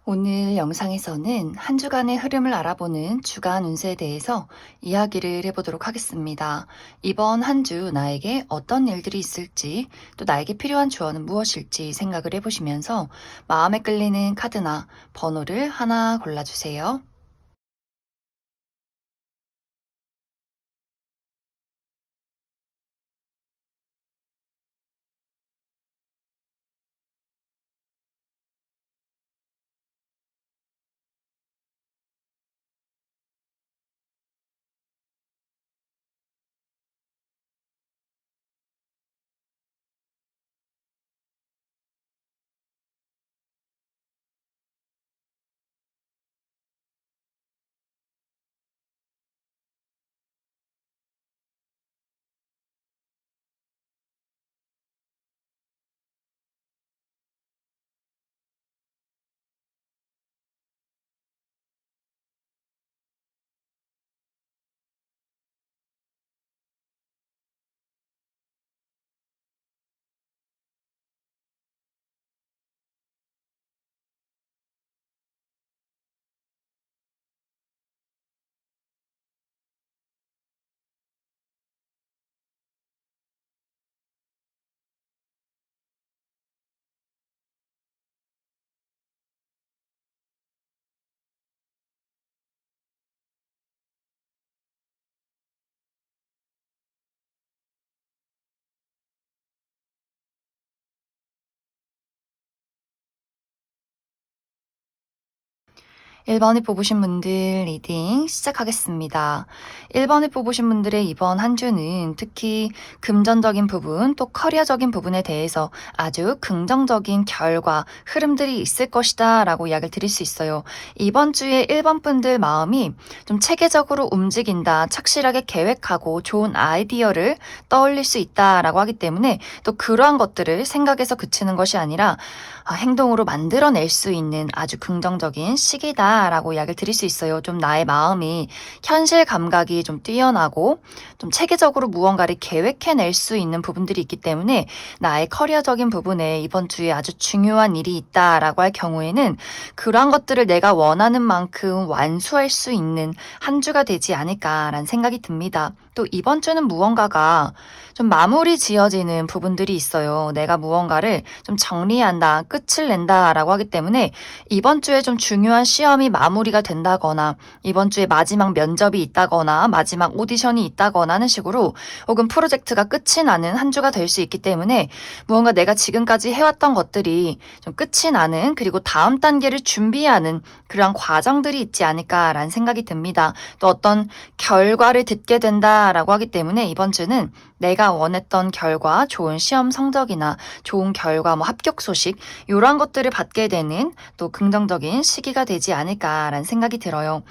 오늘 영상에서는 한 주간의 흐름을 알아보는 주간 운세에 대해서 이야기를 해보도록 하겠습니다. 이번 한 주 나에게 어떤 일들이 있을지, 또 나에게 필요한 조언은 무엇일지 생각을 해보시면서 마음에 끌리는 카드나 번호를 하나 골라주세요. (1번을) 뽑으신 분들 리딩 시작하겠습니다. (1번을) 뽑으신 분들의 이번 한 주는 특히 금전적인 부분 또 커리어적인 부분에 대해서 아주 긍정적인 결과, 흐름들이 있을 것이다 라고 이야기를 드릴 수 있어요. 이번 주에 1번 분들 마음이 좀 체계적으로 움직인다, 착실하게 계획하고 좋은 아이디어를 떠올릴 수 있다라고 하기 때문에 또 그러한 것들을 생각에서 그치는 것이 아니라 행동으로 만들어낼 수 있는 아주 긍정적인 시기다라고 이야기를 드릴 수 있어요. 좀 나의 마음이 현실 감각이 좀 뛰어나고 좀 체계적으로 무언가를 계획해낼 수 있는 부분들이 있기 때문에 나의 커리어적인 부분에 이번 주에 아주 중요한 일이 있다라고 할 경우에는 그러한 것들을 내가 원하는 만큼 완수할 수 있는 한 주가 되지 않을까라는 생각이 듭니다. 또 이번 주는 무언가가 좀 마무리 지어지는 부분들이 있어요. 내가 무언가를 좀 정리한다, 끝을 낸다라고 하기 때문에 이번 주에 좀 중요한 시험이 마무리가 된다거나 이번 주에 마지막 면접이 있다거나 마지막 오디션이 있다거나 하는 식으로 혹은 프로젝트가 끝이 나는 한 주가 될 수 있기 때문에 무언가 내가 지금까지 해왔던 것들이 좀 끝이 나는, 그리고 다음 단계를 준비하는 그러한 과정들이 있지 않을까라는 생각이 듭니다. 또 어떤 결과를 듣게 된다라고 하기 때문에 이번 주는 내가 원했던 결과, 좋은 시험 성적이나 좋은 결과, 합격 소식 이러한 것들을 받게 되는 또 긍정적인 시기가 되지 않을까라는 생각이 들어요.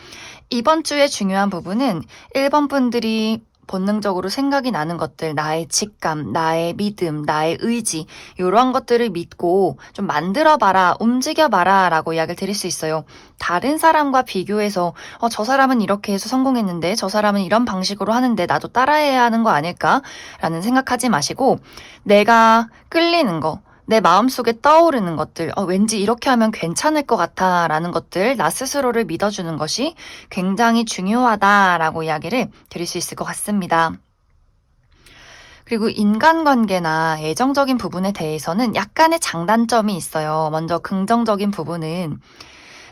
이번 주의 중요한 부분은 1번 분들이 본능적으로 생각이 나는 것들, 나의 직감, 나의 믿음, 나의 의지 이러한 것들을 믿고 좀 만들어봐라, 움직여봐라 라고 이야기를 드릴 수 있어요. 다른 사람과 비교해서 저 사람은 이렇게 해서 성공했는데 저 사람은 이런 방식으로 하는데 나도 따라해야 하는 거 아닐까? 라는 생각하지 마시고 내가 끌리는 거, 내 마음속에 떠오르는 것들, 왠지 이렇게 하면 괜찮을 것 같아 라는 것들, 나 스스로를 믿어주는 것이 굉장히 중요하다라고 이야기를 드릴 수 있을 것 같습니다. 그리고 인간관계나 애정적인 부분에 대해서는 약간의 장단점이 있어요. 먼저 긍정적인 부분은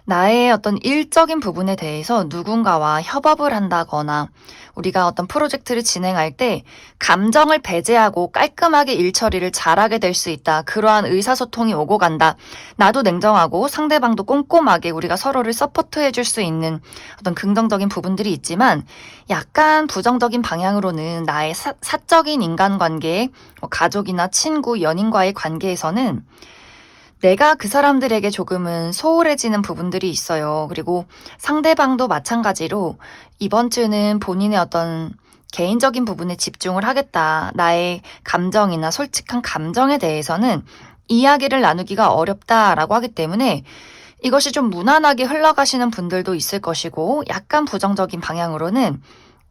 나의 어떤 일적인 부분에 대해서 누군가와 협업을 한다거나 우리가 어떤 프로젝트를 진행할 때 감정을 배제하고 깔끔하게 일 처리를 잘하게 될 수 있다. 그러한 의사소통이 오고 간다. 나도 냉정하고 상대방도 꼼꼼하게 우리가 서로를 서포트해 줄 수 있는 어떤 긍정적인 부분들이 있지만 약간 부정적인 방향으로는 나의 사적인 인간관계, 가족이나 친구, 연인과의 관계에서는 내가 그 사람들에게 조금은 소홀해지는 부분들이 있어요. 그리고 상대방도 마찬가지로 이번 주는 본인의 어떤 개인적인 부분에 집중을 하겠다. 나의 감정이나 솔직한 감정에 대해서는 이야기를 나누기가 어렵다라고 하기 때문에 이것이 좀 무난하게 흘러가시는 분들도 있을 것이고 약간 부정적인 방향으로는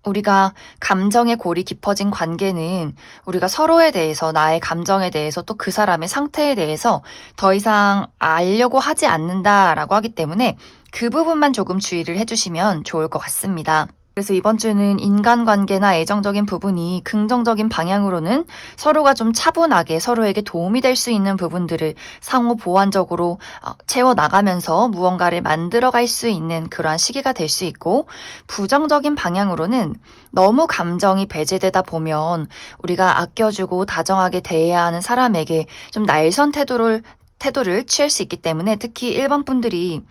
우리가 감정의 골이 깊어진 관계는 우리가 서로에 대해서, 나의 감정에 대해서, 또 그 사람의 상태에 대해서 더 이상 알려고 하지 않는다라고 하기 때문에 그 부분만 조금 주의를 해주시면 좋을 것 같습니다. 그래서 이번 주는 인간관계나 애정적인 부분이 긍정적인 방향으로는 서로가 좀 차분하게 서로에게 도움이 될 수 있는 부분들을 상호 보완적으로 채워나가면서 무언가를 만들어갈 수 있는 그러한 시기가 될 수 있고, 부정적인 방향으로는 너무 감정이 배제되다 보면 우리가 아껴주고 다정하게 대해야 하는 사람에게 좀 날선 태도를 취할 수 있기 때문에, 특히 1번 분들이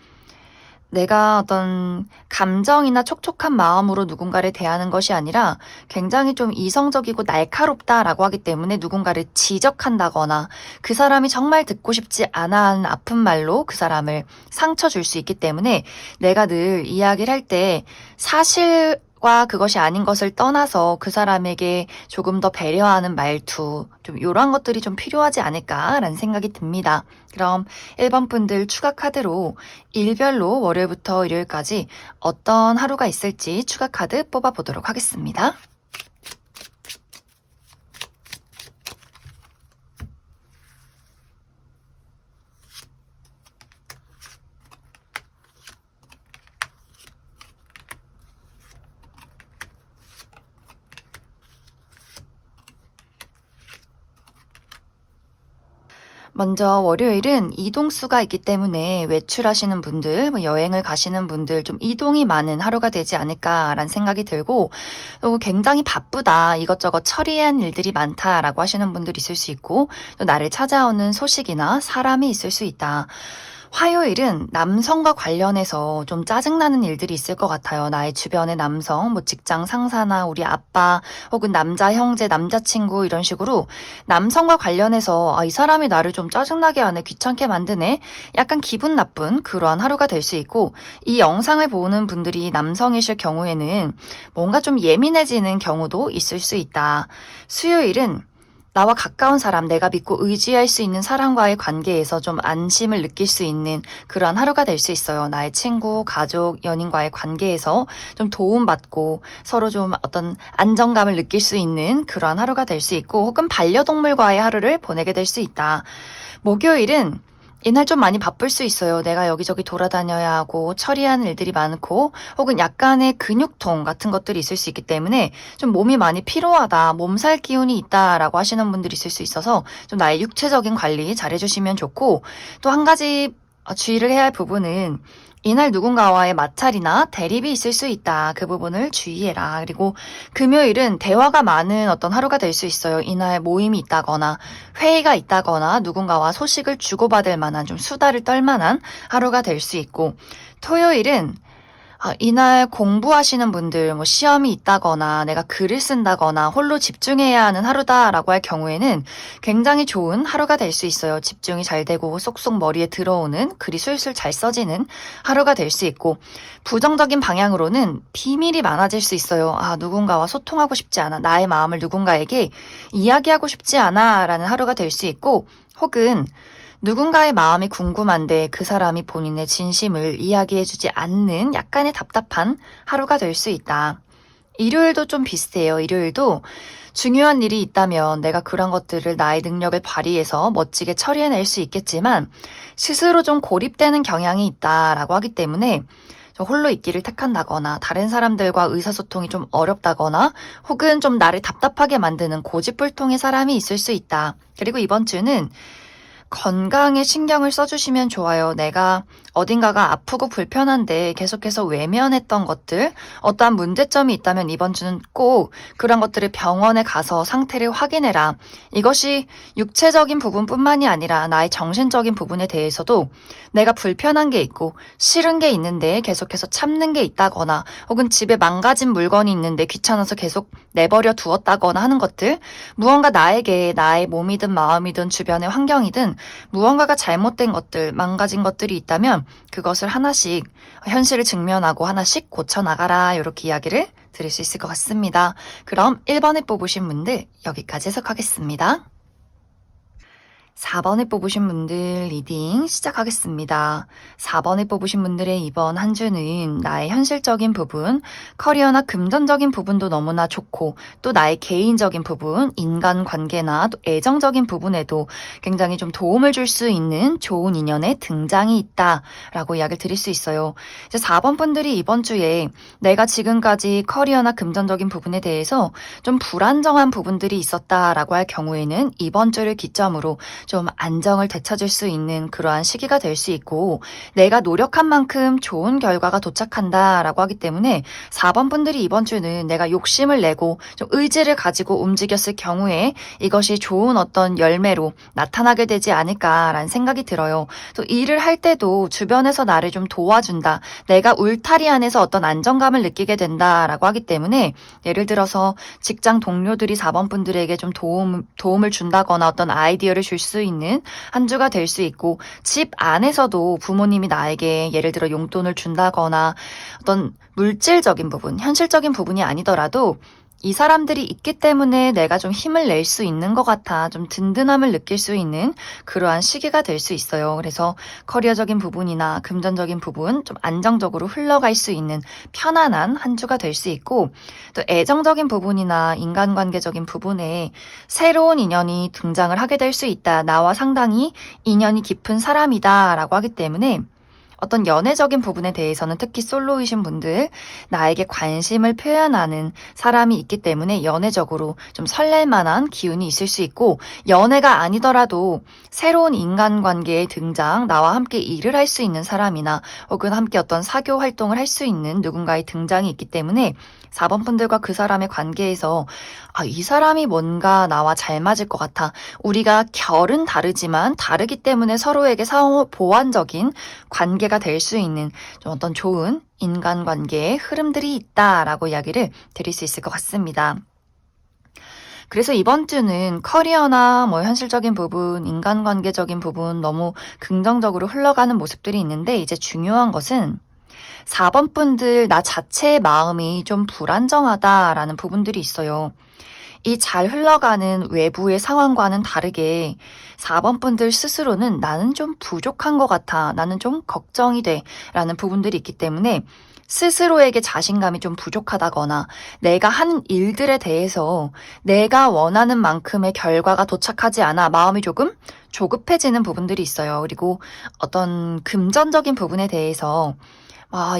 내가 어떤 감정이나 촉촉한 마음으로 누군가를 대하는 것이 아니라 굉장히 좀 이성적이고 날카롭다라고 하기 때문에 누군가를 지적한다거나 그 사람이 정말 듣고 싶지 않아 하는 아픈 말로 그 사람을 상처 줄 수 있기 때문에, 내가 늘 이야기를 할 때 사실과 그것이 아닌 것을 떠나서 그 사람에게 조금 더 배려하는 말투, 좀 이런 것들이 좀 필요하지 않을까라는 생각이 듭니다. 그럼 1번 분들 추가 카드로 일별로 월요일부터 일요일까지 어떤 하루가 있을지 추가 카드 뽑아보도록 하겠습니다. 먼저 월요일은 이동수가 있기 때문에 외출하시는 분들, 여행을 가시는 분들, 좀 이동이 많은 하루가 되지 않을까라는 생각이 들고, 또 굉장히 바쁘다, 이것저것 처리해야 하는 일들이 많다라고 하시는 분들이 있을 수 있고, 또 나를 찾아오는 소식이나 사람이 있을 수 있다. 화요일은 남성과 관련해서 좀 짜증나는 일들이 있을 것 같아요. 나의 주변의 남성, 직장 상사나 우리 아빠, 혹은 남자 형제, 남자친구 이런 식으로 남성과 관련해서 이 사람이 나를 좀 짜증나게 하네, 귀찮게 만드네, 약간 기분 나쁜 그러한 하루가 될 수 있고, 이 영상을 보는 분들이 남성이실 경우에는 뭔가 좀 예민해지는 경우도 있을 수 있다. 수요일은 나와 가까운 사람, 내가 믿고 의지할 수 있는 사람과의 관계에서 좀 안심을 느낄 수 있는 그러한 하루가 될 수 있어요. 나의 친구, 가족, 연인과의 관계에서 좀 도움받고 서로 좀 어떤 안정감을 느낄 수 있는 그러한 하루가 될 수 있고, 혹은 반려동물과의 하루를 보내게 될 수 있다. 목요일은 이날 좀 많이 바쁠 수 있어요. 내가 여기저기 돌아다녀야 하고 처리하는 일들이 많고, 혹은 약간의 근육통 같은 것들이 있을 수 있기 때문에 좀 몸이 많이 피로하다, 몸살 기운이 있다라고 하시는 분들이 있을 수 있어서 좀 나의 육체적인 관리 잘 해주시면 좋고, 또 한 가지 주의를 해야 할 부분은 이날 누군가와의 마찰이나 대립이 있을 수 있다. 그 부분을 주의해라. 그리고 금요일은 대화가 많은 어떤 하루가 될 수 있어요. 이날 모임이 있다거나 회의가 있다거나 누군가와 소식을 주고받을 만한, 좀 수다를 떨 만한 하루가 될 수 있고, 토요일은 이날 공부하시는 분들, 시험이 있다거나 내가 글을 쓴다거나 홀로 집중해야 하는 하루다라고 할 경우에는 굉장히 좋은 하루가 될 수 있어요. 집중이 잘 되고 쏙쏙 머리에 들어오는, 글이 술술 잘 써지는 하루가 될 수 있고, 부정적인 방향으로는 비밀이 많아질 수 있어요. 누군가와 소통하고 싶지 않아, 나의 마음을 누군가에게 이야기하고 싶지 않아 라는 하루가 될 수 있고, 혹은 누군가의 마음이 궁금한데 그 사람이 본인의 진심을 이야기해주지 않는 약간의 답답한 하루가 될 수 있다. 일요일도 좀 비슷해요. 일요일도 중요한 일이 있다면 내가 그런 것들을 나의 능력을 발휘해서 멋지게 처리해낼 수 있겠지만, 스스로 좀 고립되는 경향이 있다라고 하기 때문에 홀로 있기를 택한다거나 다른 사람들과 의사소통이 좀 어렵다거나, 혹은 좀 나를 답답하게 만드는 고집불통의 사람이 있을 수 있다. 그리고 이번 주는 건강에 신경을 써주시면 좋아요. 내가 어딘가가 아프고 불편한데 계속해서 외면했던 것들, 어떠한 문제점이 있다면 이번 주는 꼭 그런 것들을 병원에 가서 상태를 확인해라. 이것이 육체적인 부분뿐만이 아니라 나의 정신적인 부분에 대해서도 내가 불편한 게 있고 싫은 게 있는데 계속해서 참는 게 있다거나, 혹은 집에 망가진 물건이 있는데 귀찮아서 계속 내버려 두었다거나 하는 것들, 무언가 나에게, 나의 몸이든 마음이든 주변의 환경이든 무언가가 잘못된 것들, 망가진 것들이 있다면 그것을 하나씩 현실을 직면하고 하나씩 고쳐나가라, 이렇게 이야기를 드릴 수 있을 것 같습니다. 그럼 1번에 뽑으신 분들 여기까지 해석하겠습니다. 4번에 뽑으신 분들 리딩 시작하겠습니다. 4번에 뽑으신 분들의 이번 한 주는 나의 현실적인 부분, 커리어나 금전적인 부분도 너무나 좋고 또 나의 개인적인 부분, 인간관계나 또 애정적인 부분에도 굉장히 좀 도움을 줄 수 있는 좋은 인연의 등장이 있다라고 이야기를 드릴 수 있어요. 이제 4번 분들이 이번 주에 내가 지금까지 커리어나 금전적인 부분에 대해서 좀 불안정한 부분들이 있었다라고 할 경우에는 이번 주를 기점으로 좀 안정을 되찾을 수 있는 그러한 시기가 될 수 있고 내가 노력한 만큼 좋은 결과가 도착한다라고 하기 때문에 4번 분들이 이번 주는 내가 욕심을 내고 좀 의지를 가지고 움직였을 경우에 이것이 좋은 어떤 열매로 나타나게 되지 않을까라는 생각이 들어요. 또 일을 할 때도 주변에서 나를 좀 도와준다. 내가 울타리 안에서 어떤 안정감을 느끼게 된다라고 하기 때문에 예를 들어서 직장 동료들이 4번 분들에게 좀 도움을 준다거나 어떤 아이디어를 줄 수 있는 한 주가 될 수 있고 집 안에서도 부모님이 나에게 예를 들어 용돈을 준다거나 어떤 물질적인 부분, 현실적인 부분이 아니더라도 이 사람들이 있기 때문에 내가 좀 힘을 낼 수 있는 것 같아 좀 든든함을 느낄 수 있는 그러한 시기가 될 수 있어요. 그래서 커리어적인 부분이나 금전적인 부분 좀 안정적으로 흘러갈 수 있는 편안한 한 주가 될 수 있고 또 애정적인 부분이나 인간관계적인 부분에 새로운 인연이 등장을 하게 될 수 있다. 나와 상당히 인연이 깊은 사람이다 라고 하기 때문에 어떤 연애적인 부분에 대해서는 특히 솔로이신 분들, 나에게 관심을 표현하는 사람이 있기 때문에 연애적으로 좀 설렐 만한 기운이 있을 수 있고, 연애가 아니더라도 새로운 인간관계의 등장, 나와 함께 일을 할 수 있는 사람이나 혹은 함께 어떤 사교 활동을 할 수 있는 누군가의 등장이 있기 때문에 4번 분들과 그 사람의 관계에서 이 사람이 뭔가 나와 잘 맞을 것 같아. 우리가 결은 다르지만 다르기 때문에 서로에게 상호 보완적인 관계가 될 수 있는 좀 어떤 좋은 인간관계의 흐름들이 있다라고 이야기를 드릴 수 있을 것 같습니다. 그래서 이번 주는 커리어나 뭐 현실적인 부분, 인간관계적인 부분 너무 긍정적으로 흘러가는 모습들이 있는데 이제 중요한 것은 4번 분들 나 자체의 마음이 좀 불안정하다라는 부분들이 있어요. 이 잘 흘러가는 외부의 상황과는 다르게 4번 분들 스스로는 나는 좀 부족한 것 같아. 나는 좀 걱정이 돼. 라는 부분들이 있기 때문에 스스로에게 자신감이 좀 부족하다거나 내가 한 일들에 대해서 내가 원하는 만큼의 결과가 도착하지 않아 마음이 조금 조급해지는 부분들이 있어요. 그리고 어떤 금전적인 부분에 대해서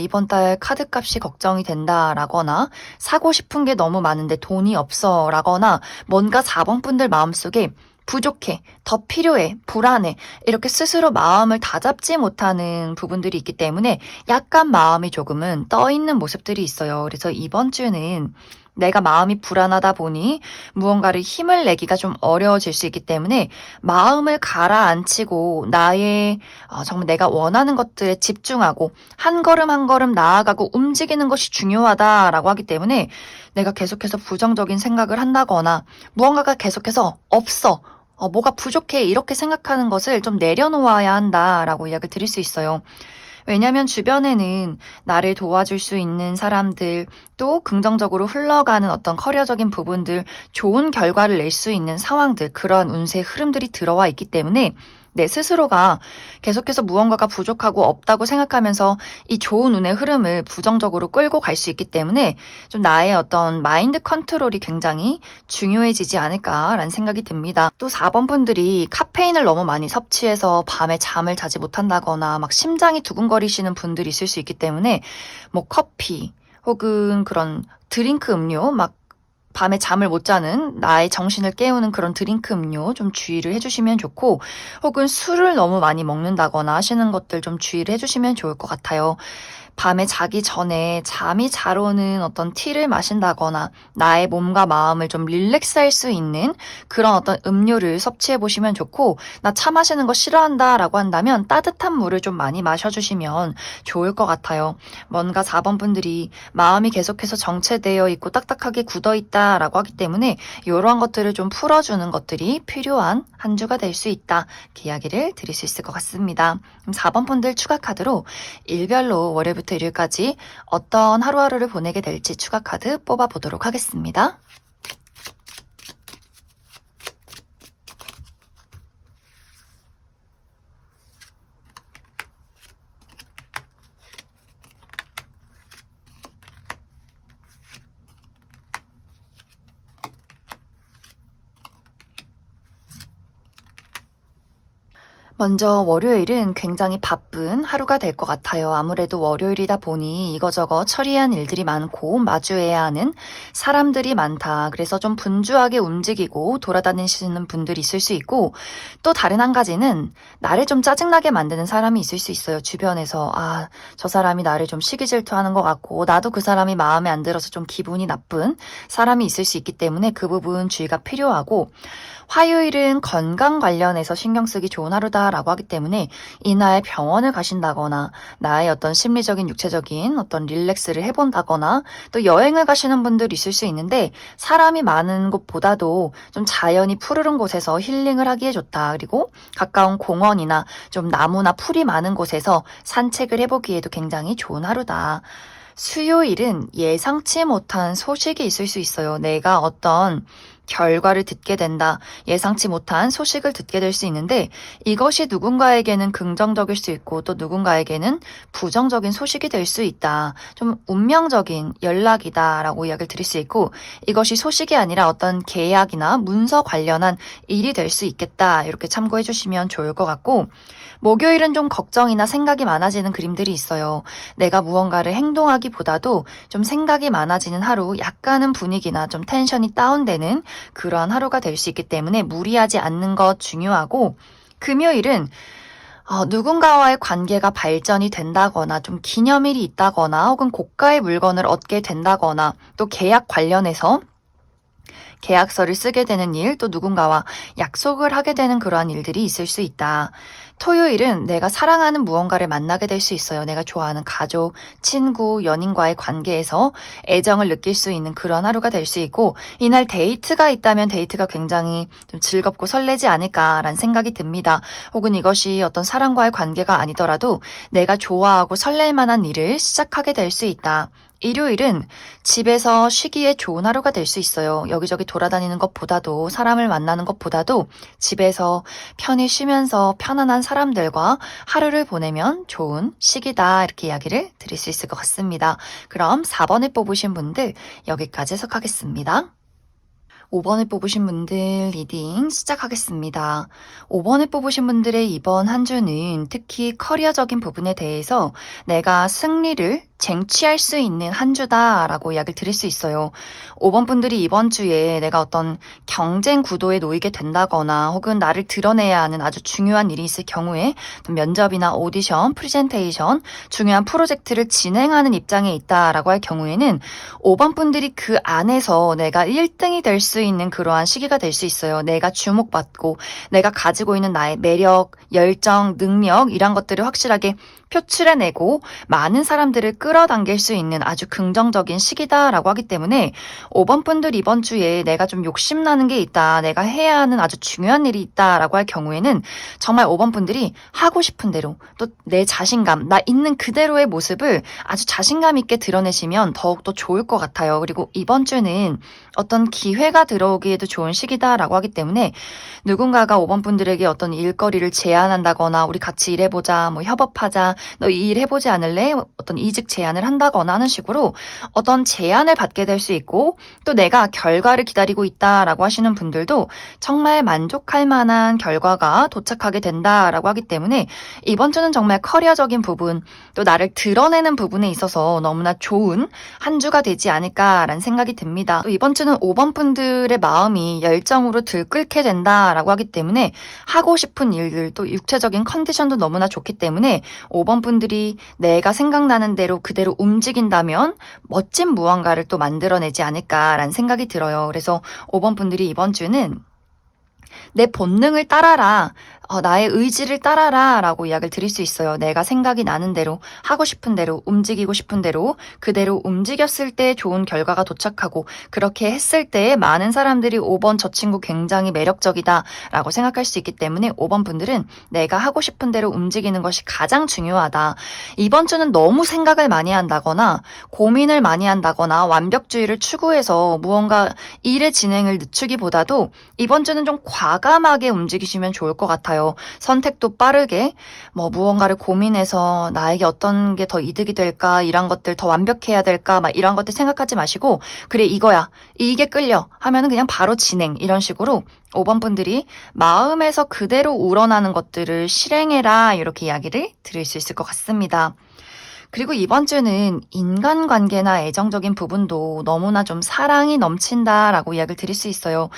이번 달 카드값이 걱정이 된다라거나 사고 싶은 게 너무 많은데 돈이 없어라거나 뭔가 4번 분들 마음속에 부족해, 더 필요해, 불안해 이렇게 스스로 마음을 다잡지 못하는 부분들이 있기 때문에 약간 마음이 조금은 떠 있는 모습들이 있어요. 그래서 이번 주는 내가 마음이 불안하다 보니 무언가를 힘을 내기가 좀 어려워질 수 있기 때문에 마음을 가라앉히고 나의 정말 내가 원하는 것들에 집중하고 한 걸음 한 걸음 나아가고 움직이는 것이 중요하다라고 하기 때문에 내가 계속해서 부정적인 생각을 한다거나 무언가가 계속해서 없어. 뭐가 부족해 이렇게 생각하는 것을 좀 내려놓아야 한다라고 이야기를 드릴 수 있어요. 왜냐하면 주변에는 나를 도와줄 수 있는 사람들, 또 긍정적으로 흘러가는 어떤 커리어적인 부분들, 좋은 결과를 낼 수 있는 상황들, 그런 운세 흐름들이 들어와 있기 때문에 내 스스로가 계속해서 무언가가 부족하고 없다고 생각하면서 이 좋은 운의 흐름을 부정적으로 끌고 갈 수 있기 때문에 좀 나의 어떤 마인드 컨트롤이 굉장히 중요해지지 않을까라는 생각이 듭니다. 또 4번 분들이 카페인을 너무 많이 섭취해서 밤에 잠을 자지 못한다거나 막 심장이 두근거리시는 분들이 있을 수 있기 때문에 뭐 커피 혹은 그런 드링크 음료 막 밤에 잠을 못 자는 나의 정신을 깨우는 그런 드링크 음료 좀 주의를 해주시면 좋고 혹은 술을 너무 많이 먹는다거나 하시는 것들 좀 주의를 해주시면 좋을 것 같아요. 밤에 자기 전에 잠이 잘 오는 어떤 티를 마신다거나 나의 몸과 마음을 좀 릴렉스할 수 있는 그런 어떤 음료를 섭취해 보시면 좋고 나 차 마시는 거 싫어한다라고 한다면 따뜻한 물을 좀 많이 마셔주시면 좋을 것 같아요. 뭔가 4번 분들이 마음이 계속해서 정체되어 있고 딱딱하게 굳어 있다라고 하기 때문에 이러한 것들을 좀 풀어주는 것들이 필요한 한 주가 될 수 있다. 이렇게 이야기를 드릴 수 있을 것 같습니다. 그럼 4번 분들 추가 카드로 일별로 월요일부터 일요일까지 어떤 하루하루를 보내게 될지 추가 카드 뽑아보도록 하겠습니다. 먼저 월요일은 굉장히 바쁜 하루가 될 것 같아요. 아무래도 월요일이다 보니 이거저거 처리한 일들이 많고 마주해야 하는 사람들이 많다. 그래서 좀 분주하게 움직이고 돌아다니시는 분들이 있을 수 있고, 또 다른 한 가지는 나를 좀 짜증나게 만드는 사람이 있을 수 있어요. 주변에서 저 사람이 나를 좀 시기 질투하는 것 같고 나도 그 사람이 마음에 안 들어서 좀 기분이 나쁜 사람이 있을 수 있기 때문에 그 부분 주의가 필요하고, 화요일은 건강 관련해서 신경 쓰기 좋은 하루다라고 하기 때문에 이날 병원을 가신다거나 나의 어떤 심리적인 육체적인 어떤 릴렉스를 해본다거나, 또 여행을 가시는 분들 있을 수 있는데 사람이 많은 곳보다도 좀 자연이 푸르른 곳에서 힐링을 하기에 좋다. 그리고 가까운 공원이나 좀 나무나 풀이 많은 곳에서 산책을 해보기에도 굉장히 좋은 하루다. 수요일은 예상치 못한 소식이 있을 수 있어요. 내가 어떤 결과를 듣게 된다. 예상치 못한 소식을 듣게 될 수 있는데 이것이 누군가에게는 긍정적일 수 있고 또 누군가에게는 부정적인 소식이 될 수 있다. 좀 운명적인 연락이다라고 이야기를 드릴 수 있고, 이것이 소식이 아니라 어떤 계약이나 문서 관련한 일이 될 수 있겠다. 이렇게 참고해 주시면 좋을 것 같고, 목요일은 좀 걱정이나 생각이 많아지는 그림들이 있어요. 내가 무언가를 행동하기보다도 좀 생각이 많아지는 하루, 약간은 분위기나 좀 텐션이 다운되는 그러한 하루가 될 수 있기 때문에 무리하지 않는 것 중요하고, 금요일은 누군가와의 관계가 발전이 된다거나 좀 기념일이 있다거나 혹은 고가의 물건을 얻게 된다거나 또 계약 관련해서 계약서를 쓰게 되는 일, 또 누군가와 약속을 하게 되는 그러한 일들이 있을 수 있다. 토요일은 내가 사랑하는 무언가를 만나게 될 수 있어요. 내가 좋아하는 가족, 친구, 연인과의 관계에서 애정을 느낄 수 있는 그런 하루가 될 수 있고, 이날 데이트가 있다면 데이트가 굉장히 좀 즐겁고 설레지 않을까라는 생각이 듭니다. 혹은 이것이 어떤 사람과의 관계가 아니더라도 내가 좋아하고 설렐 만한 일을 시작하게 될 수 있다. 일요일은 집에서 쉬기에 좋은 하루가 될 수 있어요. 여기저기 돌아다니는 것보다도 사람을 만나는 것보다도 집에서 편히 쉬면서 편안한 사람들과 하루를 보내면 좋은 시기다. 이렇게 이야기를 드릴 수 있을 것 같습니다. 그럼 4번을 뽑으신 분들 여기까지 해석하겠습니다. 5번을 뽑으신 분들 리딩 시작하겠습니다. 5번을 뽑으신 분들의 이번 한 주는 특히 커리어적인 부분에 대해서 내가 승리를 쟁취할 수 있는 한 주다라고 이야기를 드릴 수 있어요. 5번 분들이 이번 주에 내가 어떤 경쟁 구도에 놓이게 된다거나 혹은 나를 드러내야 하는 아주 중요한 일이 있을 경우에 면접이나 오디션, 프레젠테이션, 중요한 프로젝트를 진행하는 입장에 있다라고 할 경우에는 5번 분들이 그 안에서 내가 1등이 될 수 있는 그러한 시기가 될 수 있어요. 내가 주목받고 내가 가지고 있는 나의 매력, 열정, 능력 이런 것들을 확실하게 표출해내고 많은 사람들을 끌어당길 수 있는 아주 긍정적인 시기다라고 하기 때문에 5번 분들 이번 주에 내가 좀 욕심나는 게 있다, 내가 해야 하는 아주 중요한 일이 있다라고 할 경우에는 정말 5번 분들이 하고 싶은 대로 또 내 자신감, 나 있는 그대로의 모습을 아주 자신감 있게 드러내시면 더욱더 좋을 것 같아요. 그리고 이번 주는 어떤 기회가 들어오기에도 좋은 시기다라고 하기 때문에 누군가가 5번 분들에게 어떤 일거리를 제안한다거나 우리 같이 일해보자, 뭐 협업하자, 너 이 일 해보지 않을래? 어떤 이직 제안을 한다거나 하는 식으로 어떤 제안을 받게 될 수 있고, 또 내가 결과를 기다리고 있다라고 하시는 분들도 정말 만족할 만한 결과가 도착하게 된다라고 하기 때문에 이번 주는 정말 커리어적인 부분, 또 나를 드러내는 부분에 있어서 너무나 좋은 한 주가 되지 않을까라는 생각이 듭니다. 또 이번 주는 5번 분들의 마음이 열정으로 들끓게 된다라고 하기 때문에 하고 싶은 일들, 또 육체적인 컨디션도 너무나 좋기 때문에 5번 분들이 내가 생각나는 대로 그대로 움직인다면 멋진 무언가를 또 만들어내지 않을까라는 생각이 들어요. 그래서 5번 분들이 이번 주는 내 본능을 따라라, 나의 의지를 따라라 라고 이야기를 드릴 수 있어요. 내가 생각이 나는 대로, 하고 싶은 대로, 움직이고 싶은 대로 그대로 움직였을 때 좋은 결과가 도착하고, 그렇게 했을 때 많은 사람들이 5번 저 친구 굉장히 매력적이다 라고 생각할 수 있기 때문에 5번 분들은 내가 하고 싶은 대로 움직이는 것이 가장 중요하다. 이번 주는 너무 생각을 많이 한다거나 고민을 많이 한다거나 완벽주의를 추구해서 무언가 일의 진행을 늦추기보다도 이번 주는 좀 과감하게 움직이시면 좋을 것 같아요. 같아요. 선택도 빠르게, 무언가를 고민해서 나에게 어떤 게 더 이득이 될까, 이런 것들 더 완벽해야 될까, 막 이런 것들 생각하지 마시고, 그래, 이거야. 이게 끌려. 하면은 그냥 바로 진행. 이런 식으로 5번 분들이 마음에서 그대로 우러나는 것들을 실행해라. 이렇게 이야기를 드릴 수 있을 것 같습니다. 그리고 이번 주는 인간관계나 애정적인 부분도 너무나 좀 사랑이 넘친다라고 이야기를 드릴 수 있어요.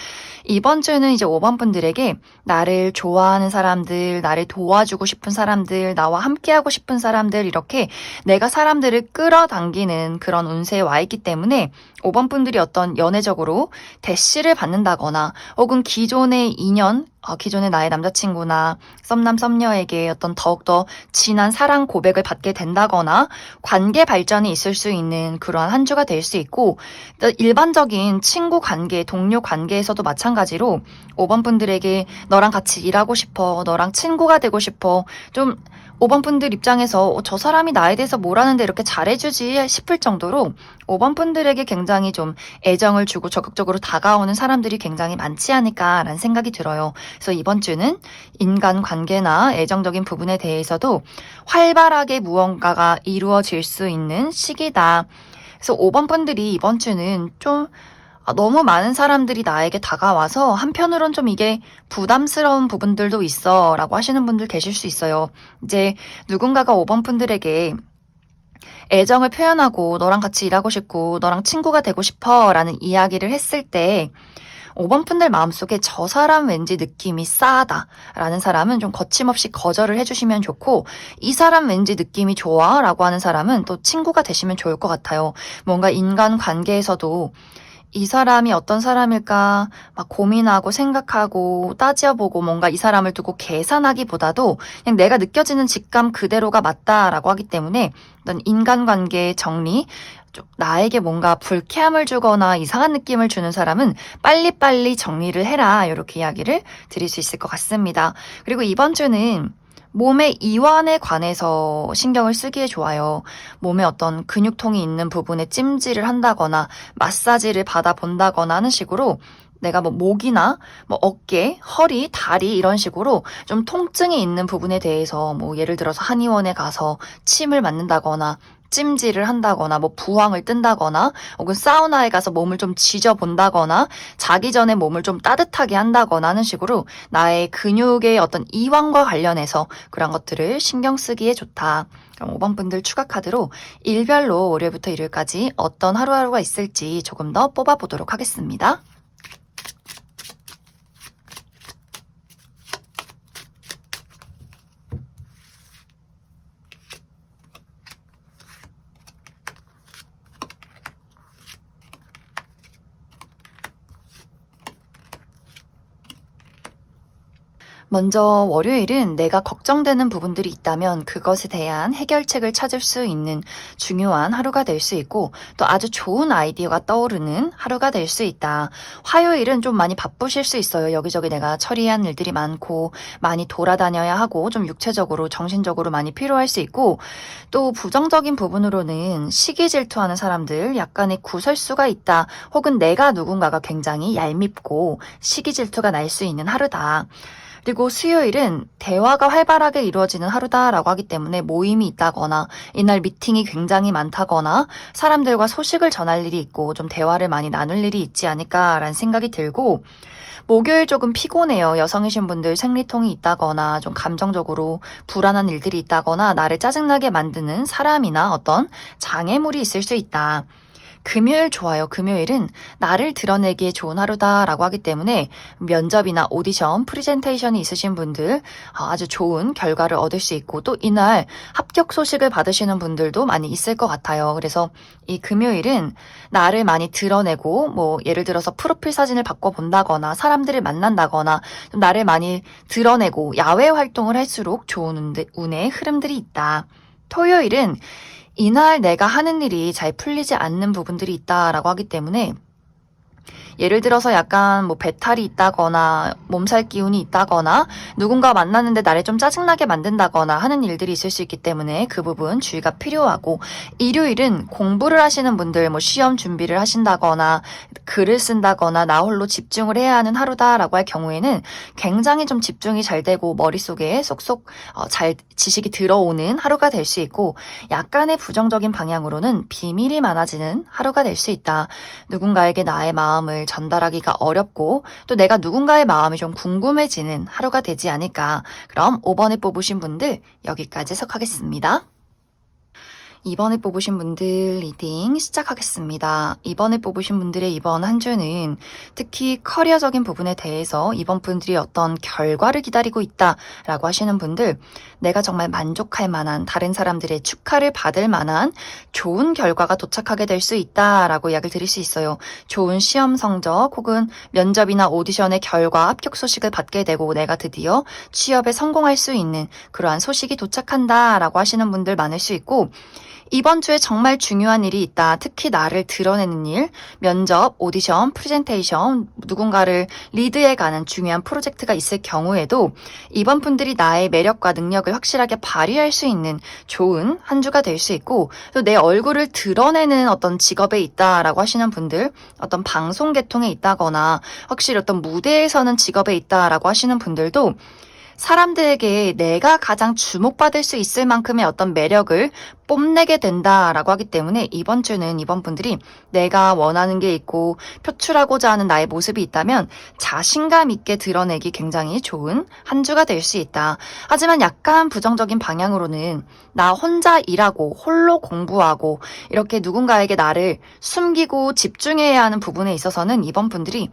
이번 주는 이제 5번 분들에게 나를 좋아하는 사람들, 나를 도와주고 싶은 사람들, 나와 함께하고 싶은 사람들, 이렇게 내가 사람들을 끌어당기는 그런 운세에 와 있기 때문에 5번 분들이 어떤 연애적으로 대시를 받는다거나 혹은 기존의 인연, 기존의 나의 남자친구나 썸남 썸녀에게 어떤 더욱더 진한 사랑 고백을 받게 된다거나 관계 발전이 있을 수 있는 그러한 한 주가 될 수 있고, 일반적인 친구 관계, 동료 관계에서도 마찬가지로 5번 분들에게 너랑 같이 일하고 싶어, 너랑 친구가 되고 싶어, 좀 5번 분들 입장에서 저 사람이 나에 대해서 뭘 하는데 이렇게 잘해주지 싶을 정도로 5번 분들에게 굉장히 좀 애정을 주고 적극적으로 다가오는 사람들이 굉장히 많지 않을까라는 생각이 들어요. 그래서 이번 주는 인간관계나 애정적인 부분에 대해서도 활발하게 무언가가 이루어질 수 있는 시기다. 그래서 5번 분들이 이번 주는 좀 너무 많은 사람들이 나에게 다가와서 한편으론 좀 이게 부담스러운 부분들도 있어 라고 하시는 분들 계실 수 있어요. 이제 누군가가 5번 분들에게 애정을 표현하고 너랑 같이 일하고 싶고 너랑 친구가 되고 싶어 라는 이야기를 했을 때 5번 분들 마음속에 저 사람 왠지 느낌이 싸하다 라는 사람은 좀 거침없이 거절을 해주시면 좋고, 이 사람 왠지 느낌이 좋아 라고 하는 사람은 또 친구가 되시면 좋을 것 같아요. 뭔가 인간관계에서도 이 사람이 어떤 사람일까 막 고민하고 생각하고 따져보고 뭔가 이 사람을 두고 계산하기보다도 그냥 내가 느껴지는 직감 그대로가 맞다라고 하기 때문에 어떤 인간관계의 정리, 좀 나에게 뭔가 불쾌함을 주거나 이상한 느낌을 주는 사람은 빨리빨리 정리를 해라, 이렇게 이야기를 드릴 수 있을 것 같습니다. 그리고 이번 주는 몸의 이완에 관해서 신경을 쓰기에 좋아요. 몸에 어떤 근육통이 있는 부분에 찜질을 한다거나 마사지를 받아본다거나 하는 식으로 내가 목이나 어깨, 허리, 다리 이런 식으로 좀 통증이 있는 부분에 대해서 예를 들어서 한의원에 가서 침을 맞는다거나 찜질을 한다거나 부항을 뜬다거나 혹은 사우나에 가서 몸을 좀 지져본다거나 자기 전에 몸을 좀 따뜻하게 한다거나 하는 식으로 나의 근육의 어떤 이완과 관련해서 그런 것들을 신경 쓰기에 좋다. 그럼 5번 분들 추가 카드로 일별로 월요일부터 일요일까지 어떤 하루하루가 있을지 조금 더 뽑아보도록 하겠습니다. 먼저 월요일은 내가 걱정되는 부분들이 있다면 그것에 대한 해결책을 찾을 수 있는 중요한 하루가 될 수 있고, 또 아주 좋은 아이디어가 떠오르는 하루가 될 수 있다. 화요일은 좀 많이 바쁘실 수 있어요. 여기저기 내가 처리해야 하는 일들이 많고 많이 돌아다녀야 하고 좀 육체적으로 정신적으로 많이 필요할 수 있고, 또 부정적인 부분으로는 시기 질투하는 사람들 약간의 구설수가 있다. 혹은 내가 누군가가 굉장히 얄밉고 시기 질투가 날 수 있는 하루다. 그리고 수요일은 대화가 활발하게 이루어지는 하루다라고 하기 때문에 모임이 있다거나 이날 미팅이 굉장히 많다거나 사람들과 소식을 전할 일이 있고 좀 대화를 많이 나눌 일이 있지 않을까라는 생각이 들고, 목요일 조금 피곤해요. 여성이신 분들 생리통이 있다거나 좀 감정적으로 불안한 일들이 있다거나 나를 짜증나게 만드는 사람이나 어떤 장애물이 있을 수 있다. 금요일 좋아요. 금요일은 나를 드러내기에 좋은 하루다라고 하기 때문에 면접이나 오디션, 프리젠테이션이 있으신 분들 아주 좋은 결과를 얻을 수 있고, 또 이날 합격 소식을 받으시는 분들도 많이 있을 것 같아요. 그래서 이 금요일은 나를 많이 드러내고 예를 들어서 프로필 사진을 바꿔본다거나 사람들을 만난다거나 좀 나를 많이 드러내고 야외 활동을 할수록 좋은 운의 흐름들이 있다. 토요일은 이날 내가 하는 일이 잘 풀리지 않는 부분들이 있다라고 하기 때문에 예를 들어서 약간 뭐 배탈이 있다거나 몸살 기운이 있다거나 누군가 만났는데 나를 좀 짜증나게 만든다거나 하는 일들이 있을 수 있기 때문에 그 부분 주의가 필요하고, 일요일은 공부를 하시는 분들, 뭐 시험 준비를 하신다거나 글을 쓴다거나 나 홀로 집중을 해야 하는 하루다라고 할 경우에는 굉장히 좀 집중이 잘 되고 머릿속에 쏙쏙 잘 지식이 들어오는 하루가 될 수 있고, 약간의 부정적인 방향으로는 비밀이 많아지는 하루가 될 수 있다. 누군가에게 나의 마음을 전달하기가 어렵고 또 내가 누군가의 마음이 좀 궁금해지는 하루가 되지 않을까. 그럼 5번에 뽑으신 분들 여기까지 해석하겠습니다. 2번에 뽑으신 분들 리딩 시작하겠습니다. 2번에 뽑으신 분들의 이번 한 주는 특히 커리어적인 부분에 대해서 이번 분들이 어떤 결과를 기다리고 있다라고 하시는 분들, 내가 정말 만족할 만한, 다른 사람들의 축하를 받을 만한 좋은 결과가 도착하게 될 수 있다라고 이야기를 드릴 수 있어요. 좋은 시험 성적 혹은 면접이나 오디션의 결과, 합격 소식을 받게 되고 내가 드디어 취업에 성공할 수 있는 그러한 소식이 도착한다라고 하시는 분들 많을 수 있고, 이번 주에 정말 중요한 일이 있다. 특히 나를 드러내는 일, 면접, 오디션, 프레젠테이션, 누군가를 리드해가는 중요한 프로젝트가 있을 경우에도 이번 분들이 나의 매력과 능력을 확실하게 발휘할 수 있는 좋은 한 주가 될 수 있고, 또 내 얼굴을 드러내는 어떤 직업에 있다라고 하시는 분들, 어떤 방송 계통에 있다거나 확실히 어떤 무대에 서는 직업에 있다라고 하시는 분들도 사람들에게 내가 가장 주목받을 수 있을 만큼의 어떤 매력을 뽐내게 된다라고 하기 때문에 이번 주는 이번 분들이 내가 원하는 게 있고 표출하고자 하는 나의 모습이 있다면 자신감 있게 드러내기 굉장히 좋은 한 주가 될 수 있다. 하지만 약간 부정적인 방향으로는 나 혼자 일하고 홀로 공부하고 이렇게 누군가에게 나를 숨기고 집중해야 하는 부분에 있어서는 이번 분들이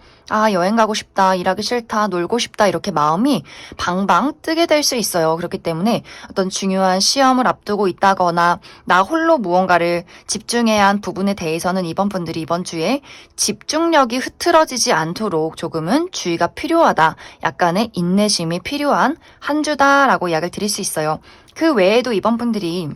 여행 가고 싶다, 일하기 싫다, 놀고 싶다 이렇게 마음이 방방 뜨게 될 수 있어요. 그렇기 때문에 어떤 중요한 시험을 앞두고 있다거나 나 홀로 무언가를 집중해야 한 부분에 대해서는 이번 분들이 이번 주에 집중력이 흐트러지지 않도록 조금은 주의가 필요하다. 약간의 인내심이 필요한 한 주다라고 이야기를 드릴 수 있어요. 그 외에도 이번 분들이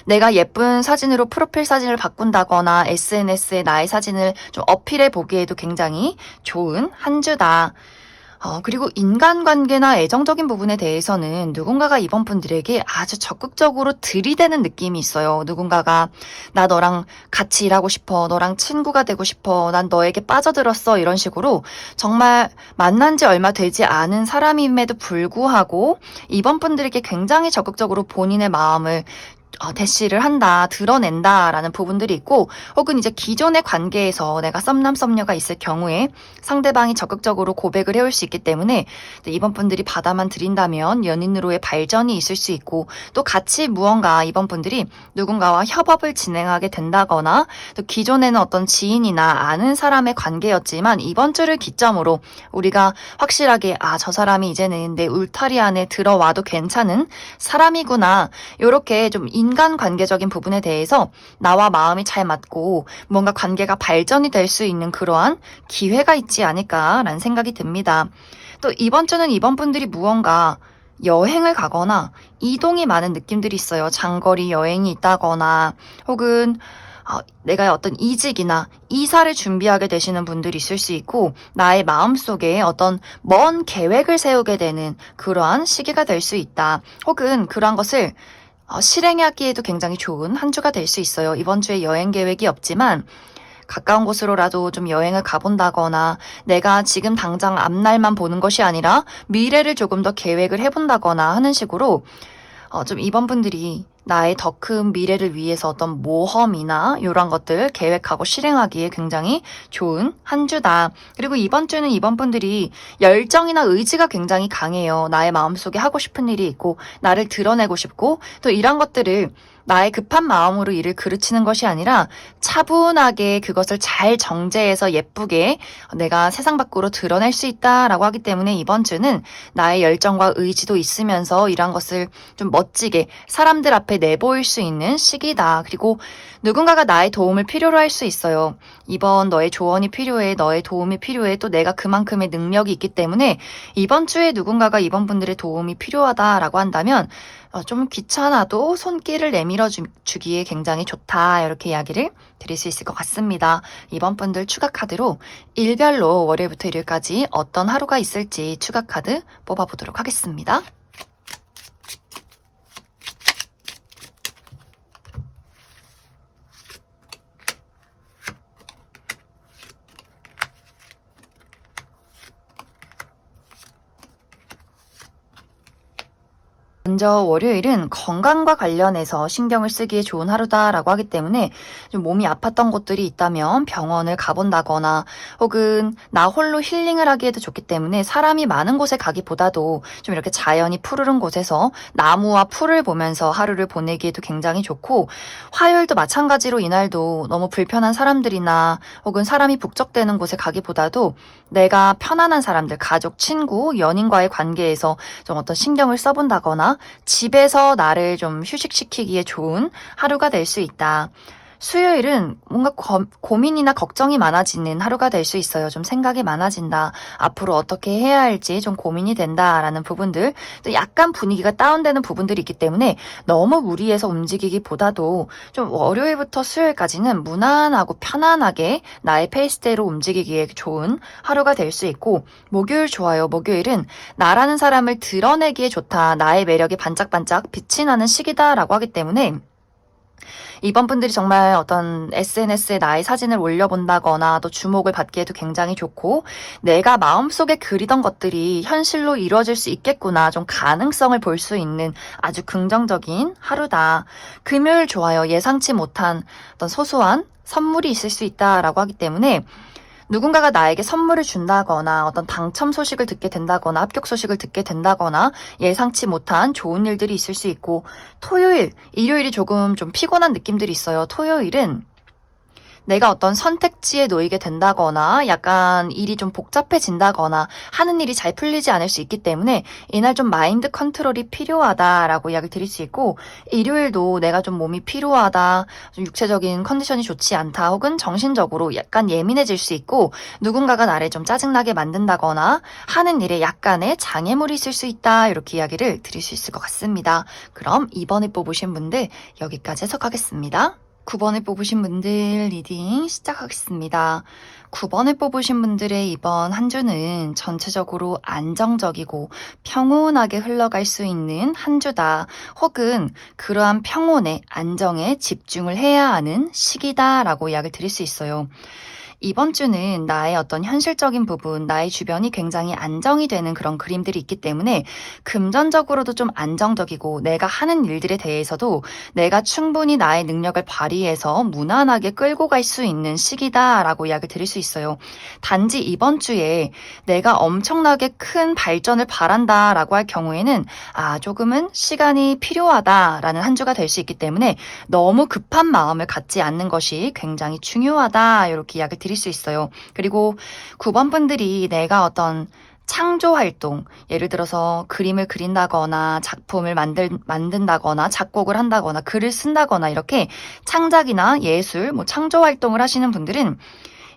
내가 예쁜 사진으로 프로필 사진을 바꾼다거나 SNS에 나의 사진을 좀 어필해 보기에도 굉장히 좋은 한 주다. 그리고 인간관계나 애정적인 부분에 대해서는 누군가가 이번 분들에게 아주 적극적으로 들이대는 느낌이 있어요. 누군가가 나 너랑 같이 일하고 싶어, 너랑 친구가 되고 싶어, 난 너에게 빠져들었어 이런 식으로 정말 만난 지 얼마 되지 않은 사람임에도 불구하고 이번 분들에게 굉장히 적극적으로 본인의 마음을 대시를 한다, 드러낸다라는 부분들이 있고, 혹은 이제 기존의 관계에서 내가 썸남 썸녀가 있을 경우에 상대방이 적극적으로 고백을 해올 수 있기 때문에 이번 분들이 받아만 들인다면 연인으로의 발전이 있을 수 있고, 또 같이 무언가 이번 분들이 누군가와 협업을 진행하게 된다거나, 또 기존에는 어떤 지인이나 아는 사람의 관계였지만 이번 주를 기점으로 우리가 확실하게 저 사람이 이제는 내 울타리 안에 들어와도 괜찮은 사람이구나, 이렇게 좀 인간관계적인 부분에 대해서 나와 마음이 잘 맞고 뭔가 관계가 발전이 될 수 있는 그러한 기회가 있지 않을까라는 생각이 듭니다. 또 이번 주는 이번 분들이 무언가 여행을 가거나 이동이 많은 느낌들이 있어요. 장거리 여행이 있다거나 혹은 내가 어떤 이직이나 이사를 준비하게 되시는 분들이 있을 수 있고, 나의 마음속에 어떤 먼 계획을 세우게 되는 그러한 시기가 될 수 있다. 혹은 그러한 것을 실행하기에도 굉장히 좋은 한 주가 될 수 있어요. 이번 주에 여행 계획이 없지만 가까운 곳으로라도 좀 여행을 가본다거나 내가 지금 당장 앞날만 보는 것이 아니라 미래를 조금 더 계획을 해본다거나 하는 식으로 좀 이번 분들이 나의 더 큰 미래를 위해서 어떤 모험이나 이런 것들 계획하고 실행하기에 굉장히 좋은 한 주다. 그리고 이번 주는 이번 분들이 열정이나 의지가 굉장히 강해요. 나의 마음속에 하고 싶은 일이 있고 나를 드러내고 싶고, 또 이런 것들을 나의 급한 마음으로 일을 그르치는 것이 아니라 차분하게 그것을 잘 정제해서 예쁘게 내가 세상 밖으로 드러낼 수 있다라고 하기 때문에 이번 주는 나의 열정과 의지도 있으면서 이런 것을 좀 멋지게 사람들 앞에 내보일 수 있는 시기다. 그리고 누군가가 나의 도움을 필요로 할 수 있어요. 이번 너의 조언이 필요해, 너의 도움이 필요해, 또 내가 그만큼의 능력이 있기 때문에 이번 주에 누군가가 이번 분들의 도움이 필요하다라고 한다면 좀 귀찮아도 손길을 내밀어 주기에 굉장히 좋다. 이렇게 이야기를 드릴 수 있을 것 같습니다. 이번 분들 추가 카드로 일별로 월요일부터 일요일까지 어떤 하루가 있을지 추가 카드 뽑아보도록 하겠습니다. 먼저 월요일은 건강과 관련해서 신경을 쓰기에 좋은 하루다라고 하기 때문에 좀 몸이 아팠던 곳들이 있다면 병원을 가본다거나 혹은 나 홀로 힐링을 하기에도 좋기 때문에 사람이 많은 곳에 가기보다도 좀 이렇게 자연이 푸르른 곳에서 나무와 풀을 보면서 하루를 보내기에도 굉장히 좋고, 화요일도 마찬가지로 이날도 너무 불편한 사람들이나 혹은 사람이 북적대는 곳에 가기보다도 내가 편안한 사람들, 가족, 친구, 연인과의 관계에서 좀 어떤 신경을 써본다거나 집에서 나를 좀 휴식시키기에 좋은 하루가 될 수 있다. 수요일은 뭔가 고민이나 걱정이 많아지는 하루가 될 수 있어요. 좀 생각이 많아진다. 앞으로 어떻게 해야 할지 좀 고민이 된다라는 부분들, 또 약간 분위기가 다운되는 부분들이 있기 때문에 너무 무리해서 움직이기보다도 좀 월요일부터 수요일까지는 무난하고 편안하게 나의 페이스대로 움직이기에 좋은 하루가 될 수 있고, 목요일 좋아요. 목요일은 나라는 사람을 드러내기에 좋다. 나의 매력이 반짝반짝 빛이 나는 시기다라고 하기 때문에 이번 분들이 정말 어떤 SNS에 나의 사진을 올려본다거나 또 주목을 받기에도 굉장히 좋고, 내가 마음속에 그리던 것들이 현실로 이루어질 수 있겠구나, 좀 가능성을 볼 수 있는 아주 긍정적인 하루다. 금요일 좋아요. 예상치 못한 어떤 소소한 선물이 있을 수 있다라고 하기 때문에 누군가가 나에게 선물을 준다거나 어떤 당첨 소식을 듣게 된다거나 합격 소식을 듣게 된다거나 예상치 못한 좋은 일들이 있을 수 있고, 토요일, 일요일이 조금 좀 피곤한 느낌들이 있어요. 토요일은 내가 어떤 선택지에 놓이게 된다거나 약간 일이 좀 복잡해진다거나 하는 일이 잘 풀리지 않을 수 있기 때문에 이날 좀 마인드 컨트롤이 필요하다라고 이야기를 드릴 수 있고, 일요일도 내가 좀 몸이 피로하다, 좀 육체적인 컨디션이 좋지 않다, 혹은 정신적으로 약간 예민해질 수 있고 누군가가 나를 좀 짜증나게 만든다거나 하는 일에 약간의 장애물이 있을 수 있다, 이렇게 이야기를 드릴 수 있을 것 같습니다. 그럼 이번에 뽑으신 분들 여기까지 해석하겠습니다. 9번을 뽑으신 분들 리딩 시작하겠습니다. 9번을 뽑으신 분들의 이번 한 주는 전체적으로 안정적이고 평온하게 흘러갈 수 있는 한 주다. 혹은 그러한 평온에, 안정에 집중을 해야 하는 시기다라고 이야기를 드릴 수 있어요. 이번 주는 나의 어떤 현실적인 부분, 나의 주변이 굉장히 안정이 되는 그런 그림들이 있기 때문에 금전적으로도 좀 안정적이고, 내가 하는 일들에 대해서도 내가 충분히 나의 능력을 발휘해서 무난하게 끌고 갈 수 있는 시기다라고 이야기를 드릴 수 있어요. 단지 이번 주에 내가 엄청나게 큰 발전을 바란다라고 할 경우에는 조금은 시간이 필요하다라는 한 주가 될 수 있기 때문에 너무 급한 마음을 갖지 않는 것이 굉장히 중요하다, 이렇게 이야기를 드릴 수 있어요. 그리고 9번 분들이 내가 어떤 창조 활동, 예를 들어서 그림을 그린다거나 작품을 만든다거나 작곡을 한다거나 글을 쓴다거나 이렇게 창작이나 예술, 창조 활동을 하시는 분들은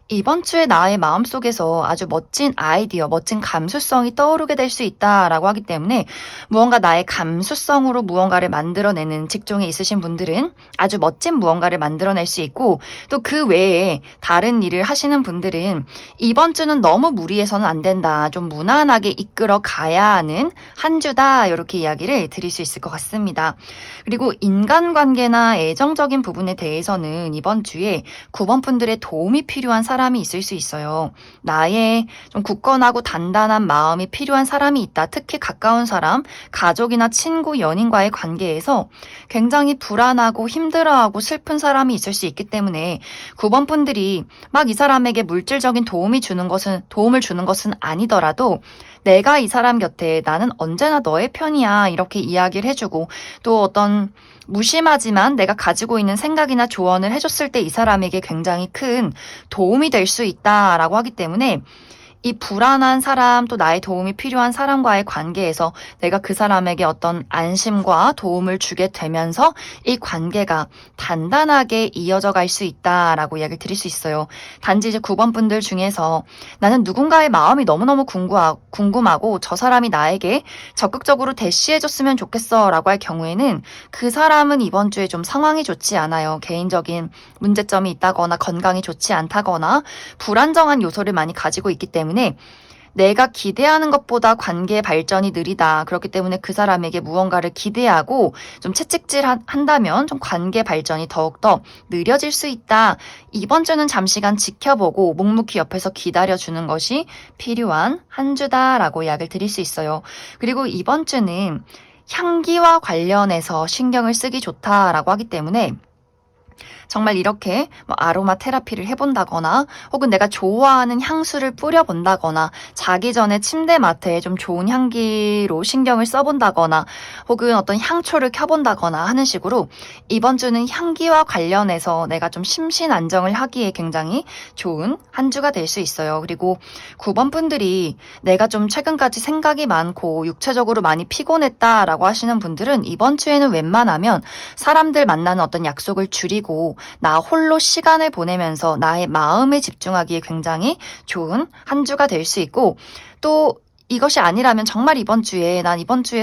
이번 주에 나의 마음속에서 아주 멋진 아이디어, 멋진 감수성이 떠오르게 될 수 있다라고 하기 때문에 무언가 나의 감수성으로 무언가를 만들어내는 직종에 있으신 분들은 아주 멋진 무언가를 만들어낼 수 있고, 또 그 외에 다른 일을 하시는 분들은 이번 주는 너무 무리해서는 안 된다, 좀 무난하게 이끌어 가야 하는 한 주다, 이렇게 이야기를 드릴 수 있을 것 같습니다. 그리고 인간관계나 애정적인 부분에 대해서는 이번 주에 9번 분들의 도움이 필요한 사람이 있을 수 있어요. 나의 좀 굳건하고 단단한 마음이 필요한 사람이 있다. 특히 가까운 사람, 가족이나 친구, 연인과의 관계에서 굉장히 불안하고 힘들어하고 슬픈 사람이 있을 수 있기 때문에 9번 분들이 막 이 사람에게 물질적인 도움을 주는 것은 아니더라도 내가 이 사람 곁에 나는 언제나 너의 편이야, 이렇게 이야기를 해주고, 또 어떤 무심하지만 내가 가지고 있는 생각이나 조언을 해줬을 때 이 사람에게 굉장히 큰 도움이 될 수 있다라고 하기 때문에 이 불안한 사람 또 나의 도움이 필요한 사람과의 관계에서 내가 그 사람에게 어떤 안심과 도움을 주게 되면서 이 관계가 단단하게 이어져 갈 수 있다라고 이야기를 드릴 수 있어요. 단지 이제 9번 분들 중에서 나는 누군가의 마음이 너무너무 궁금하고 저 사람이 나에게 적극적으로 대시해줬으면 좋겠어 라고 할 경우에는 그 사람은 이번 주에 좀 상황이 좋지 않아요. 개인적인 문제점이 있다거나 건강이 좋지 않다거나 불안정한 요소를 많이 가지고 있기 때문에 내가 기대하는 것보다 관계 발전이 느리다. 그렇기 때문에 그 사람에게 무언가를 기대하고 좀 채찍질 한다면 좀 관계 발전이 더욱더 느려질 수 있다. 이번 주는 잠시간 지켜보고 묵묵히 옆에서 기다려주는 것이 필요한 한 주다라고 이야기를 드릴 수 있어요. 그리고 이번 주는 향기와 관련해서 신경을 쓰기 좋다라고 하기 때문에 정말 이렇게 아로마 테라피를 해본다거나 혹은 내가 좋아하는 향수를 뿌려본다거나 자기 전에 침대 마트에 좀 좋은 향기로 신경을 써본다거나 혹은 어떤 향초를 켜본다거나 하는 식으로 이번 주는 향기와 관련해서 내가 좀 심신 안정을 하기에 굉장히 좋은 한 주가 될 수 있어요. 그리고 9번 분들이 내가 좀 최근까지 생각이 많고 육체적으로 많이 피곤했다라고 하시는 분들은 이번 주에는 웬만하면 사람들 만나는 어떤 약속을 줄이고 나 홀로 시간을 보내면서 나의 마음에 집중하기에 굉장히 좋은 한 주가 될 수 있고 또 이것이 아니라면 정말 이번 주에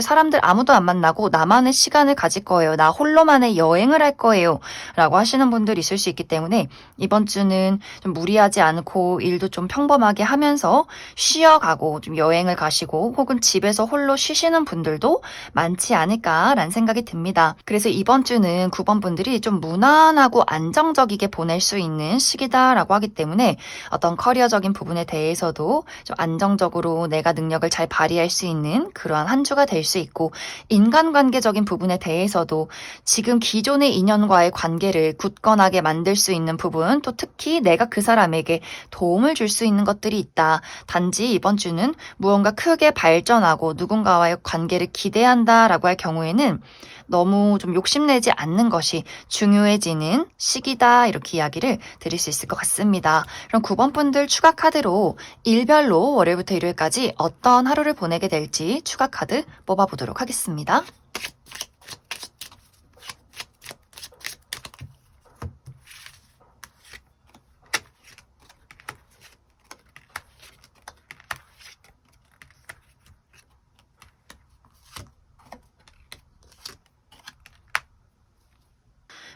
사람들 아무도 안 만나고 나만의 시간을 가질 거예요. 나 홀로만의 여행을 할 거예요. 라고 하시는 분들이 있을 수 있기 때문에 이번 주는 좀 무리하지 않고 일도 좀 평범하게 하면서 쉬어가고 좀 여행을 가시고 혹은 집에서 홀로 쉬시는 분들도 많지 않을까라는 생각이 듭니다. 그래서 이번 주는 9번 분들이 좀 무난하고 안정적이게 보낼 수 있는 시기다라고 하기 때문에 어떤 커리어적인 부분에 대해서도 좀 안정적으로 내가 능력을 잘 발휘할 수 있는 그러한 한 주가 될 수 있고 인간관계적인 부분에 대해서도 지금 기존의 인연과의 관계를 굳건하게 만들 수 있는 부분 또 특히 내가 그 사람에게 도움을 줄 수 있는 것들이 있다. 단지 이번 주는 무언가 크게 발전하고 누군가와의 관계를 기대한다라고 할 경우에는 너무 좀 욕심내지 않는 것이 중요해지는 시기다 이렇게 이야기를 드릴 수 있을 것 같습니다. 그럼 9번 분들 추가 카드로 일별로 월요일부터 일요일까지 어떤 하루를 보내게 될지 추가 카드 뽑아보도록 하겠습니다.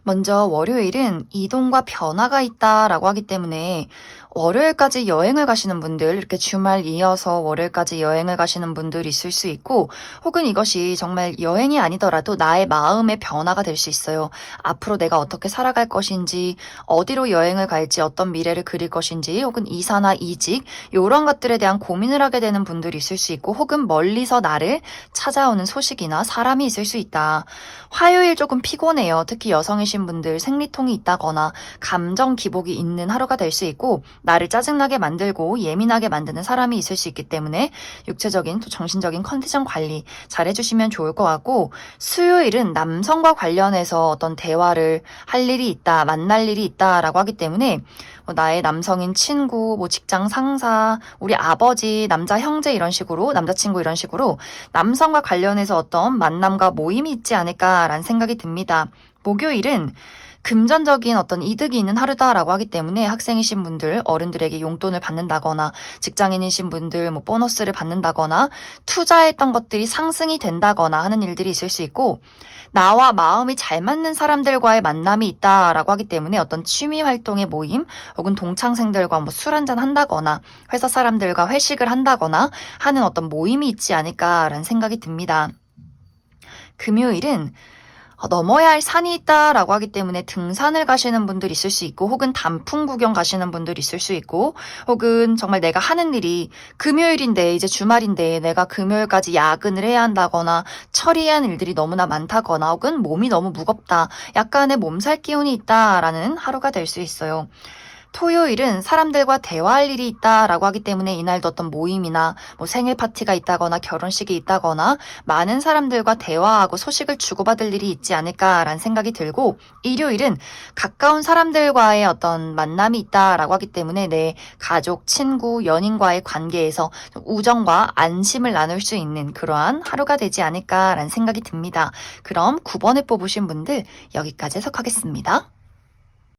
먼저 월요일은 이동과 변화가 있다라고 하기 때문에 월요일까지 여행을 가시는 분들, 이렇게 주말 이어서 월요일까지 여행을 가시는 분들 있을 수 있고, 혹은 이것이 정말 여행이 아니더라도 나의 마음의 변화가 될 수 있어요. 앞으로 내가 어떻게 살아갈 것인지, 어디로 여행을 갈지, 어떤 미래를 그릴 것인지, 혹은 이사나 이직, 이런 것들에 대한 고민을 하게 되는 분들이 있을 수 있고, 혹은 멀리서 나를 찾아오는 소식이나 사람이 있을 수 있다. 화요일 조금 피곤해요. 특히 여성이신 분들 생리통이 있다거나 감정 기복이 있는 하루가 될 수 있고, 나를 짜증나게 만들고 예민하게 만드는 사람이 있을 수 있기 때문에 육체적인 또 정신적인 컨디션 관리 잘 해주시면 좋을 것 같고, 수요일은 남성과 관련해서 어떤 대화를 할 일이 있다, 만날 일이 있다라고 하기 때문에 나의 남성인 친구, 직장 상사, 우리 아버지, 남자 형제 이런 식으로, 남자친구 이런 식으로 남성과 관련해서 어떤 만남과 모임이 있지 않을까라는 생각이 듭니다. 목요일은 금전적인 어떤 이득이 있는 하루다라고 하기 때문에 학생이신 분들, 어른들에게 용돈을 받는다거나 직장인이신 분들 보너스를 받는다거나 투자했던 것들이 상승이 된다거나 하는 일들이 있을 수 있고, 나와 마음이 잘 맞는 사람들과의 만남이 있다라고 하기 때문에 어떤 취미 활동의 모임 혹은 동창생들과 술 한잔 한다거나 회사 사람들과 회식을 한다거나 하는 어떤 모임이 있지 않을까라는 생각이 듭니다. 금요일은 넘어야 할 산이 있다라고 하기 때문에 등산을 가시는 분들 있을 수 있고, 혹은 단풍 구경 가시는 분들 있을 수 있고, 혹은 정말 내가 하는 일이 금요일인데 이제 주말인데 내가 금요일까지 야근을 해야 한다거나 처리해야 하는 일들이 너무나 많다거나 혹은 몸이 너무 무겁다, 약간의 몸살 기운이 있다라는 하루가 될 수 있어요. 토요일은 사람들과 대화할 일이 있다라고 하기 때문에 이날도 어떤 모임이나 뭐 생일 파티가 있다거나 결혼식이 있다거나 많은 사람들과 대화하고 소식을 주고받을 일이 있지 않을까라는 생각이 들고, 일요일은 가까운 사람들과의 어떤 만남이 있다라고 하기 때문에 내 가족, 친구, 연인과의 관계에서 좀 우정과 안심을 나눌 수 있는 그러한 하루가 되지 않을까라는 생각이 듭니다. 그럼 9번을 뽑으신 분들 여기까지 해석하겠습니다.